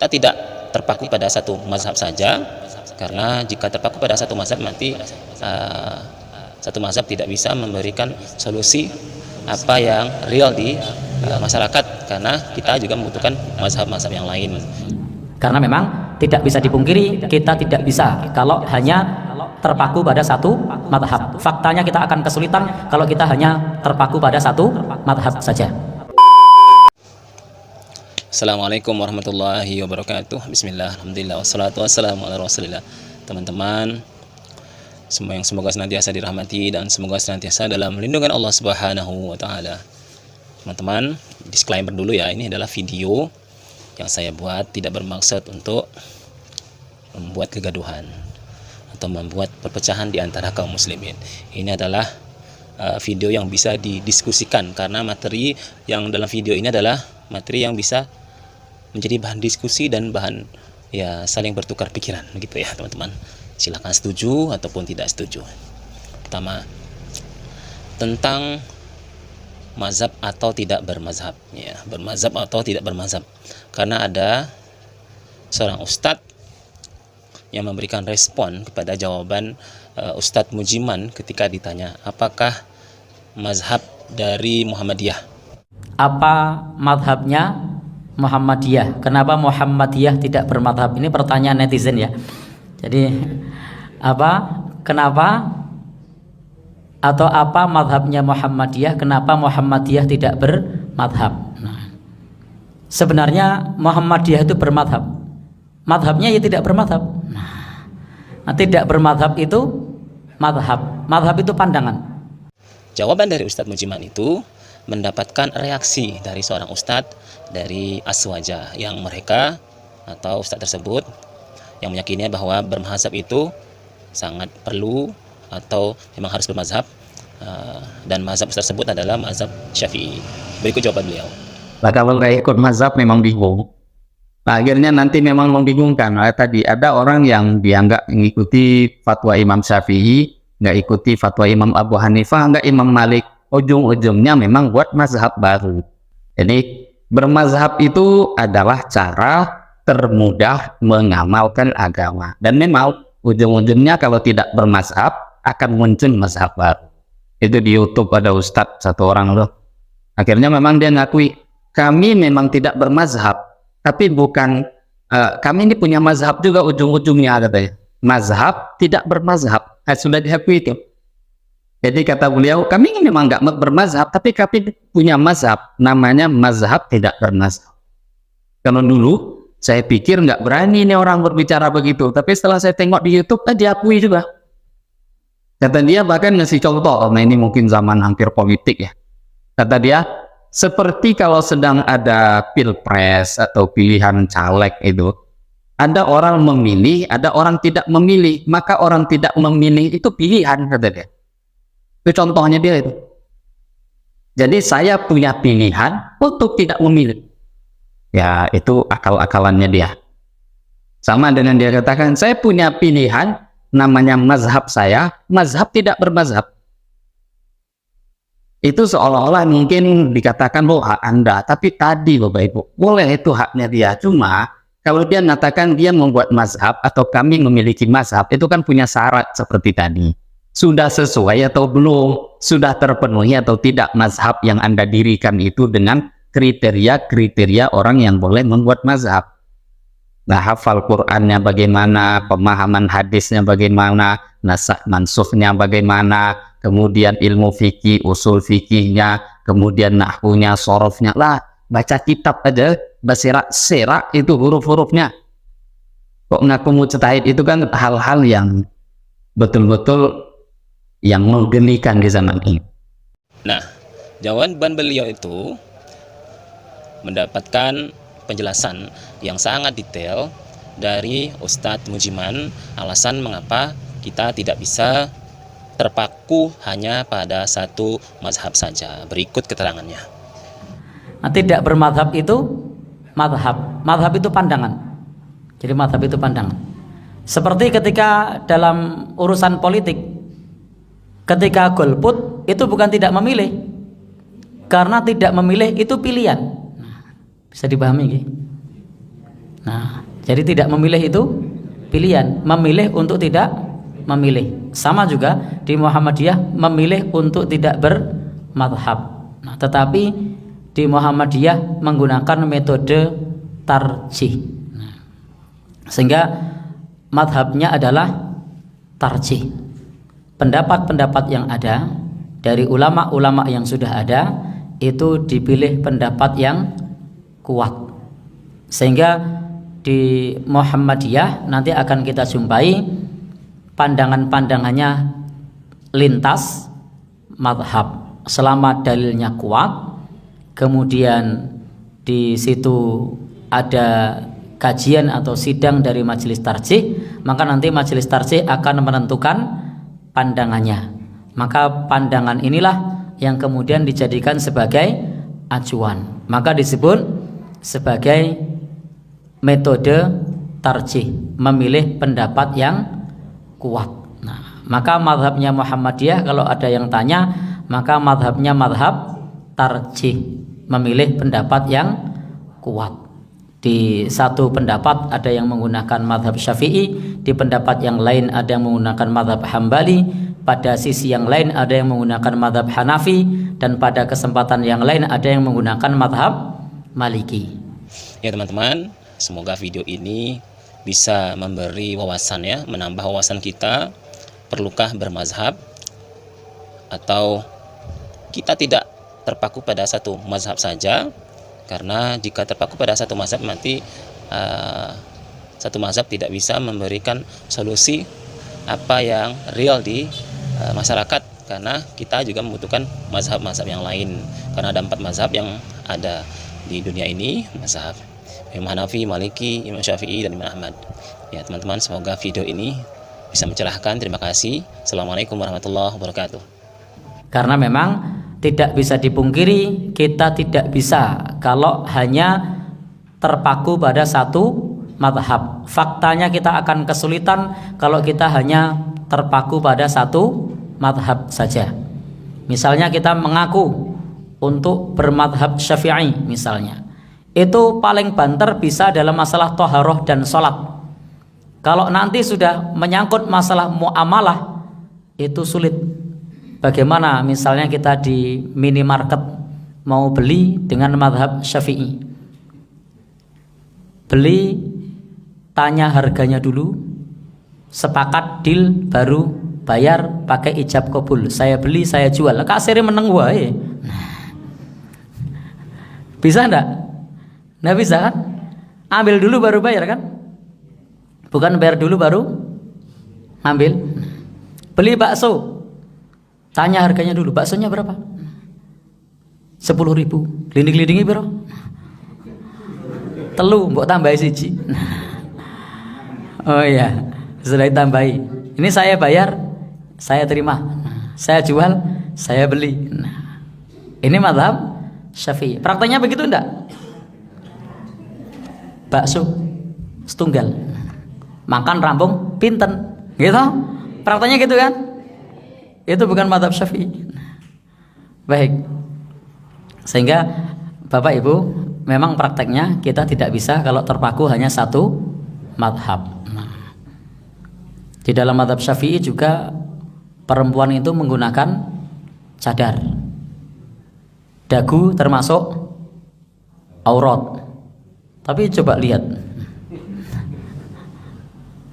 kita tidak terpaku pada satu mazhab saja, karena jika terpaku pada satu mazhab nanti satu mazhab tidak bisa memberikan solusi apa yang real di masyarakat, karena kita juga membutuhkan mazhab-mazhab yang lain. Karena memang tidak bisa dipungkiri, kita tidak bisa kalau hanya terpaku pada satu madhab. Faktanya kita akan kesulitan kalau kita hanya terpaku pada satu madhab saja. Assalamualaikum warahmatullahi wabarakatuh. Bismillah, alhamdulillah, wassalatu wassalamu ala rasulillah. Teman-teman, semoga senantiasa dirahmati dan semoga senantiasa dalam lindungan Allah Subhanahu wa taala. Teman-teman, disclaimer dulu ya, ini adalah video yang saya buat tidak bermaksud untuk membuat kegaduhan atau membuat perpecahan di antara kaum muslimin. Ini adalah video yang bisa didiskusikan, karena materi yang dalam video ini adalah materi yang bisa menjadi bahan diskusi dan bahan ya saling bertukar pikiran begitu ya teman-teman. Silakan setuju ataupun tidak setuju. Pertama, tentang mazhab atau tidak bermazhab ya, bermazhab atau tidak bermazhab. Karena ada seorang ustadz yang memberikan respon kepada jawaban Ustadz Mujiman ketika ditanya apakah mazhab dari Muhammadiyah. Apa madhabnya Muhammadiyah? Kenapa Muhammadiyah tidak bermadhab? Ini pertanyaan netizen ya. Jadi kenapa atau apa madhabnya Muhammadiyah? Kenapa Muhammadiyah tidak bermadhab? Nah, sebenarnya Muhammadiyah itu bermadhab. Madhabnya ya tidak bermadhab. Nah, tidak bermadhab itu madhab. Madhab itu pandangan. Jawaban dari Ustadz Mujiman itu mendapatkan reaksi dari seorang ustadz dari Aswaja, yang mereka atau ustadz tersebut yang meyakini bahwa bermazhab itu sangat perlu atau memang harus bermazhab, dan mazhab tersebut adalah mazhab Syafi'i. Berikut jawaban beliau. Nah, kalau nggak ikut mazhab memang bingung. Nah, akhirnya nanti memang membingungkan. Tadi ada orang yang dianggap mengikuti fatwa Imam Syafi'i, nggak ikuti fatwa Imam Abu Hanifah, nggak Imam Malik. Ujung-ujungnya memang buat mazhab baru. Jadi bermazhab itu adalah cara termudah mengamalkan agama. Dan memang ujung-ujungnya kalau tidak bermazhab akan muncul mazhab baru. Itu di YouTube ada ustadz satu orang loh. Akhirnya memang dia ngakui, kami memang tidak bermazhab, tapi bukan kami ini punya mazhab juga ujung-ujungnya, katanya. Mazhab tidak bermazhab. Sudah diakui itu. Jadi kata beliau, kami ini memang nggak bermazhab, tapi kami punya mazhab, namanya mazhab tidak bermazhab. Kalau dulu saya pikir nggak berani ini orang berbicara begitu, tapi setelah saya tengok di YouTube, diakui juga. Kata dia bahkan ngasih contoh, nah ini mungkin zaman hampir politik ya. Kata dia, seperti kalau sedang ada pilpres atau pilihan caleg itu, ada orang memilih, ada orang tidak memilih, maka orang tidak memilih itu pilihan, kata dia. Itu contohnya dia itu. Jadi saya punya pilihan untuk tidak memilih. Ya itu akal-akalannya dia. Sama dengan dia katakan, saya punya pilihan namanya mazhab saya, mazhab tidak bermazhab. Itu seolah-olah mungkin dikatakan loh hak Anda, tapi tadi Bapak Ibu, boleh itu haknya dia. Cuma kalau dia mengatakan dia membuat mazhab atau kami memiliki mazhab, itu kan punya syarat seperti tadi. Sudah sesuai atau belum? Sudah terpenuhi atau tidak mazhab yang Anda dirikan itu dengan kriteria-kriteria orang yang boleh membuat mazhab. Nah, hafal Qur'annya bagaimana, pemahaman hadisnya bagaimana, nasakh mansuknya bagaimana, kemudian ilmu fikih, usul fikihnya, kemudian nahwunya, sorofnya. Lah, baca kitab aja, serak itu huruf-hurufnya. Kok ngaku mujtahid, itu kan hal-hal yang betul-betul yang menggelikan di zaman ini. Nah, jawaban beliau itu mendapatkan penjelasan yang sangat detail dari Ustadz Mujiman, alasan mengapa kita tidak bisa terpaku hanya pada satu mazhab saja. Berikut keterangannya. Nah, tidak bermadhab itu madhab. Madhab itu pandangan. Jadi madhab itu pandangan. Seperti ketika dalam urusan politik, ketika golput itu bukan tidak memilih, karena tidak memilih itu pilihan. Bisa dipahami gitu? Nah, jadi tidak memilih itu pilihan, memilih untuk tidak memilih. Sama juga di Muhammadiyah memilih untuk tidak bermadhab. Nah, tetapi di Muhammadiyah menggunakan metode tarjih. Nah, sehingga madhabnya adalah tarjih. Pendapat-pendapat yang ada dari ulama-ulama yang sudah ada itu dipilih pendapat yang kuat. Sehingga di Muhammadiyah nanti akan kita jumpai pandangan-pandangannya lintas madhab selama dalilnya kuat. Kemudian di situ ada kajian atau sidang dari majelis tarjih, maka nanti majelis tarjih akan menentukan pandangannya. Maka pandangan inilah yang kemudian dijadikan sebagai acuan, maka disebut sebagai metode tarjih, memilih pendapat yang kuat. Nah, maka mazhabnya Muhammadiyah kalau ada yang tanya, maka mazhabnya mazhab tarjih, memilih pendapat yang kuat. Di satu pendapat ada yang menggunakan mazhab Syafi'i, di pendapat yang lain ada yang menggunakan mazhab Hambali, pada sisi yang lain ada yang menggunakan mazhab Hanafi, dan pada kesempatan yang lain ada yang menggunakan mazhab Maliki. Ya teman-teman, semoga video ini bisa memberi wawasan ya, menambah wawasan kita. Perlukah bermazhab atau kita tidak terpaku pada satu mazhab saja? Karena jika terpaku pada satu mazhab nanti satu mazhab tidak bisa memberikan solusi apa yang real di masyarakat, karena kita juga membutuhkan mazhab-mazhab yang lain. Karena ada 4 mazhab yang ada di dunia ini, mazhab Imam Hanafi, Maliki, Imam Syafi'i, dan Imam Ahmad. Ya teman-teman, semoga video ini bisa mencerahkan. Terima kasih. Assalamualaikum warahmatullahi wabarakatuh. Karena memang tidak bisa dipungkiri, kita tidak bisa kalau hanya terpaku pada satu madhab. Faktanya kita akan kesulitan kalau kita hanya terpaku pada satu madhab saja. Misalnya kita mengaku untuk bermadhab Syafi'i misalnya, itu paling banter bisa dalam masalah toharoh dan sholat. Kalau nanti sudah menyangkut masalah muamalah, itu sulit. Bagaimana misalnya kita di minimarket mau beli dengan madhab Syafi'i, beli tanya harganya dulu, sepakat deal, baru bayar pakai ijab kabul, saya beli saya jual, kasirnya meneng wae. Bisa enggak? Nggak bisa kan? Ambil dulu baru bayar kan? Bukan bayar dulu baru ambil. Beli bakso, tanya harganya dulu, baksonya berapa? 10.000. Glinding-glindingi biro? Telu, mbok tambahi siji. Oh iya, sudah ditambahi. Ini saya bayar, saya terima. Saya jual, saya beli. Nah, ini mazhab Syafi'i. Prakteknya begitu enggak? Bakso setunggal, makan rambung pinten, gitu. Prakteknya gitu kan? Itu bukan mazhab Syafi'i. Baik. Sehingga Bapak Ibu, memang prakteknya kita tidak bisa kalau terpaku hanya satu mazhab. Nah, di dalam mazhab Syafi'i juga perempuan itu menggunakan cadar. Dagu termasuk aurat. Tapi coba lihat,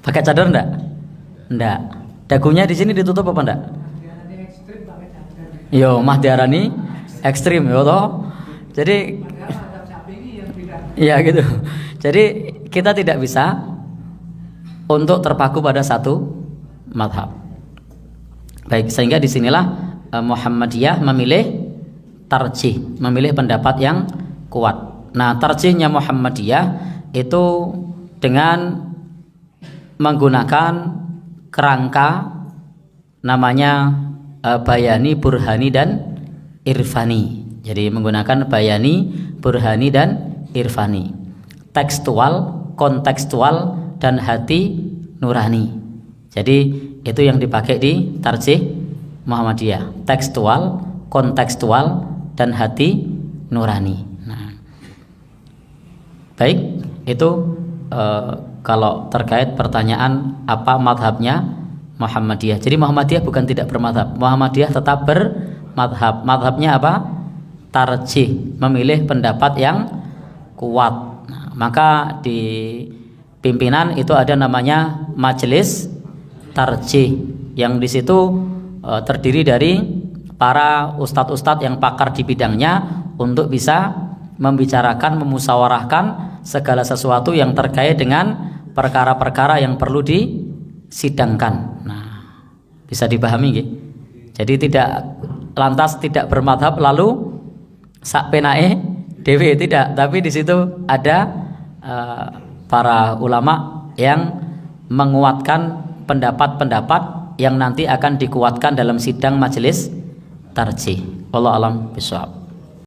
pakai cadar enggak? Enggak. Dagunya di sini ditutup apa enggak? Yo, mah diarani ekstrim yo toh. Jadi ya gitu. Jadi kita tidak bisa untuk terpaku pada satu mazhab. Baik, sehingga disinilah Muhammadiyah memilih tarjih, memilih pendapat yang kuat. Nah, tarjihnya Muhammadiyah itu dengan menggunakan kerangka namanya bayani, burhani, dan irfani. Jadi menggunakan bayani, burhani, dan irfani. Tekstual, kontekstual, dan hati nurani. Jadi itu yang dipakai di tarjih Muhammadiyah. Tekstual, kontekstual, dan hati nurani. Nah, baik, itu kalau terkait pertanyaan apa madhabnya Muhammadiyah. Jadi Muhammadiyah bukan tidak bermadhab, Muhammadiyah tetap bermadhab. Madhabnya apa? Tarjih, memilih pendapat yang kuat. Nah, maka di pimpinan itu ada namanya majelis tarjih, yang di situ terdiri dari para ustadz-ustadz yang pakar di bidangnya untuk bisa membicarakan, memusyawarahkan segala sesuatu yang terkait dengan perkara-perkara yang perlu disidangkan. Nah, bisa dipahami nggih? Jadi tidak lantas tidak bermadhab lalu sak penae dewe, tidak, tapi di situ ada para ulama yang menguatkan pendapat-pendapat yang nanti akan dikuatkan dalam sidang majelis tarjih. Wallahu alam bishawab.